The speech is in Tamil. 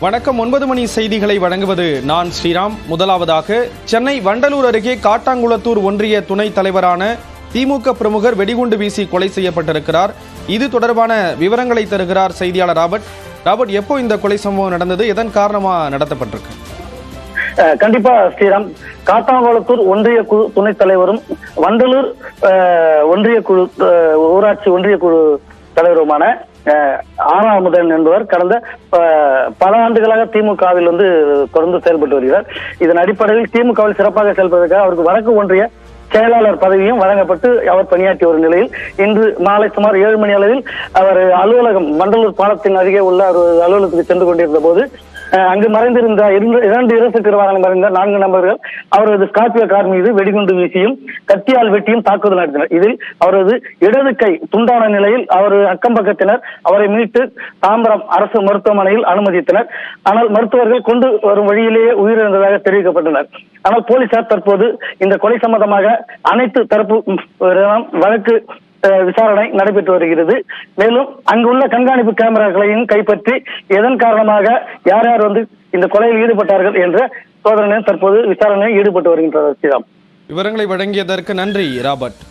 வணக்கம். 9 மணி செய்திகளை வழங்குவது நான் ஸ்ரீராம். முதலாவதாக, சென்னை வண்டலூர் அருகே காட்டாங்குளத்தூர் ஒன்றிய துணைத் தலைவரான திமுக பிரமுகர் வெடிகுண்டு வீசி கொலை செய்யப்பட்டிருக்கிறார். இது தொடர்பான விவரங்களை தருகிறார் செய்தியாளர் ராபர்ட். ராபர்ட், எப்போ இந்த கொலை சம்பவம் நடந்தது, எதன் காரணமா நடத்தப்பட்டிருக்கு? கண்டிப்பா ஸ்ரீராம், காட்டாங்குளத்தூர் ஒன்றிய குழு துணைத் தலைவரும் வண்டலூர் ஒன்றிய குழு ஊராட்சி ஒன்றிய குழு தலைவருமான ஆறாமுதன் என்பவர் கடந்த பல ஆண்டுகளாக திமுகவில் தொடர்ந்து செயல்பட்டு வருகிறார். இதன் அடிப்படையில் திமுகவில் சிறப்பாக செயல்படுவதற்காக அவருக்கு வடக்கு ஒன்றிய செயலாளர் பதவியும் வழங்கப்பட்டு அவர் பணியாற்றி வரும் நிலையில் இன்று மாலை சுமார் 7 மணி அளவில் அவர் அலுவலகம் வண்டலூர் பாலத்தின் அருகே உள்ள அலுவலகத்துக்கு சென்று கொண்டிருந்த போது அங்கு மறைந்திருந்த 2 இருசக்கர வாகனம் மறைந்த 4 நபர்கள் அவரது ஸ்கார்பியோ கார் மீது வெடிகுண்டு வீசியும் கத்தியால் வெட்டியும் தாக்குதல் நடத்தினர். இதில் அவரது இடது கை துண்டான நிலையில் அக்கம் பக்கத்தினர் அவரை மீட்டு தாம்பரம் அரசு மருத்துவமனையில் அனுமதித்தனர். ஆனால் மருத்துவர்கள் கொண்டு வரும் வழியிலேயே உயிரிழந்ததாக தெரிவிக்கப்பட்டனர். ஆனால் போலீசார் தற்போது இந்த கொலை சம்பந்தமாக அனைத்து தரப்பு வழக்கு விசாரணை நடைபெற்று வருகிறது. மேலும் அங்குள்ள கண்காணிப்பு கேமராக்களையும் கைப்பற்றி எதன் காரணமாக யார் யார் இந்த கொலையில் ஈடுபட்டார்கள் என்ற சோதனையில் தற்போது விசாரணையில் ஈடுபட்டு வருகின்றனர். விவரங்களை வழங்கியதற்கு நன்றி ராபர்ட்.